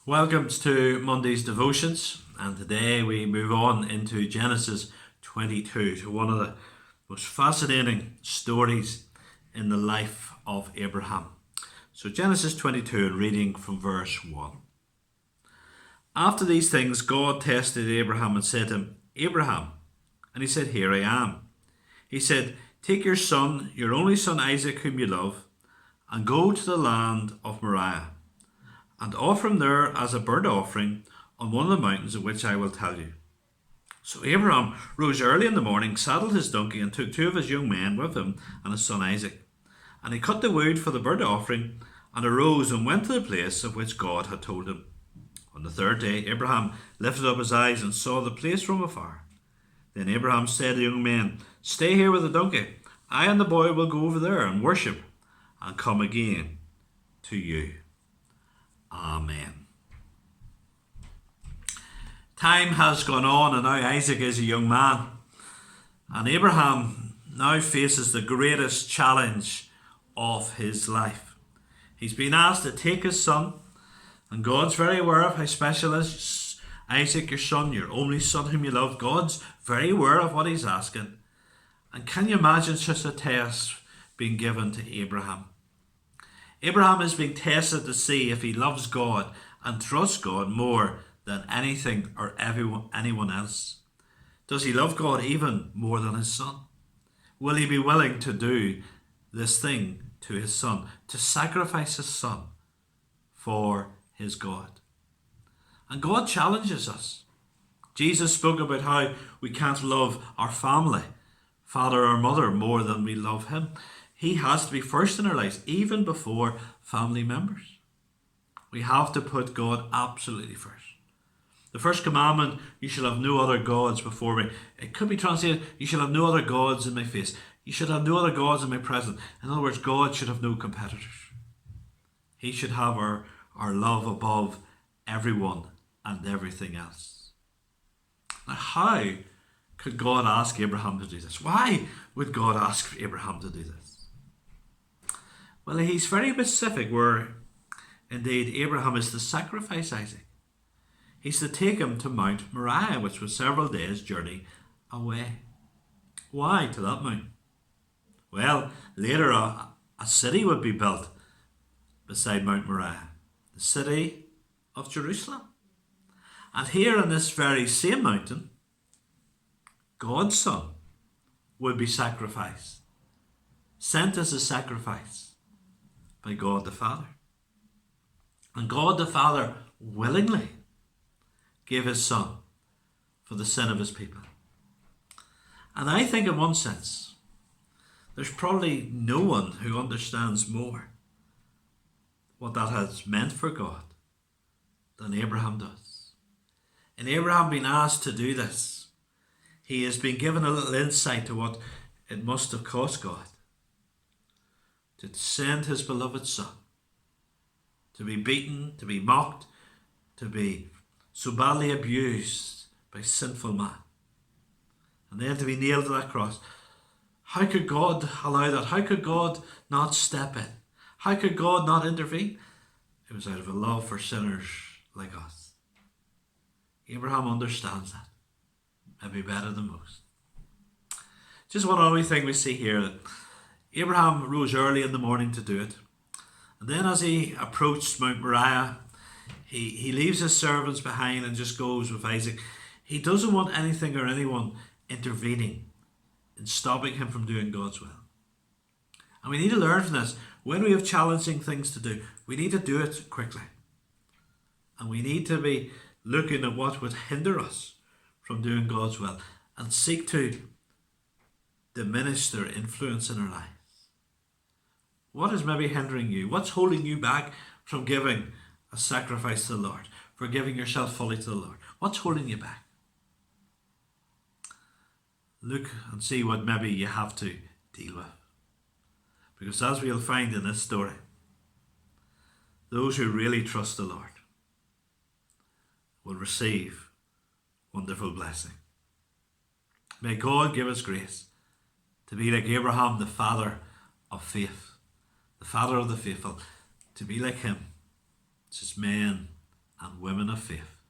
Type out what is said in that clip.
Welcome to Monday's devotions, and today we move on into Genesis 22 to one of the most fascinating stories in the life of Abraham. So, Genesis 22, and reading from verse 1. After these things, God tested Abraham and said to him, Abraham. And he said, Here I am. He said, Take your son, your only son Isaac, whom you love, and go to the land of Moriah and offer him there as a burnt offering on one of the mountains of which I will tell you. So Abraham rose early in the morning, saddled his donkey, and took two of his young men with him and his son Isaac. And he cut the wood for the burnt offering, and arose and went to the place of which God had told him. On the third day, Abraham lifted up his eyes and saw the place from afar. Then Abraham said to the young men, Stay here with the donkey. I and the boy will go over there and worship, and come again to you. Amen. Time has gone on, and now Isaac is a young man. And Abraham now faces the greatest challenge of his life. He's been asked to take his son, and God's very aware of how special is Isaac, your son, your only son whom you love. God's very aware of what he's asking. And can you imagine such a test being given to Abraham? Abraham is being tested to see if he loves God and trusts God more than anything or anyone else. Does he love God even more than his son? Will he be willing to do this thing to his son, to sacrifice his son for his God? And God challenges us. Jesus spoke about how we can't love our family, father or mother, more than we love him. He has to be first in our lives, even before family members. We have to put God absolutely first. The first commandment, you shall have no other gods before me. It could be translated, you shall have no other gods in my face. You should have no other gods in my presence. In other words, God should have no competitors. He should have our love above everyone and everything else. Now, how could God ask Abraham to do this? Why would God ask Abraham to do this? Well, he's very specific where indeed Abraham is to sacrifice Isaac. He's to take him to Mount Moriah, which was several days' journey away. Why to that mountain? Well, later a city would be built beside Mount Moriah, the city of Jerusalem. And here on this very same mountain, God's son would be sacrificed, sent as a sacrifice by God the Father. And God the Father willingly gave his son for the sin of his people. And I think in one sense, there's probably no one who understands more what that has meant for God than Abraham does. And Abraham being asked to do this, he has been given a little insight to what it must have cost God to send his beloved son, to be beaten, to be mocked, to be so badly abused by sinful man, and then to be nailed to that cross. How could God allow that? How could God not step in? How could God not intervene? It was out of a love for sinners like us. Abraham understands that, maybe better than most. Just one other thing we see here. Abraham rose early in the morning to do it. And then as he approached Mount Moriah, he leaves his servants behind and just goes with Isaac. He doesn't want anything or anyone intervening in stopping him from doing God's will. And we need to learn from this. When we have challenging things to do, we need to do it quickly. And we need to be looking at what would hinder us from doing God's will and seek to diminish their influence in our lives. What is maybe hindering you? What's holding you back from giving a sacrifice to the Lord, for giving yourself fully to the Lord? What's holding you back? Look and see what maybe you have to deal with. Because as we'll find in this story, those who really trust the Lord will receive wonderful blessing. May God give us grace to be like Abraham, the father of faith, the father of the faithful, to be like him, as men and women of faith.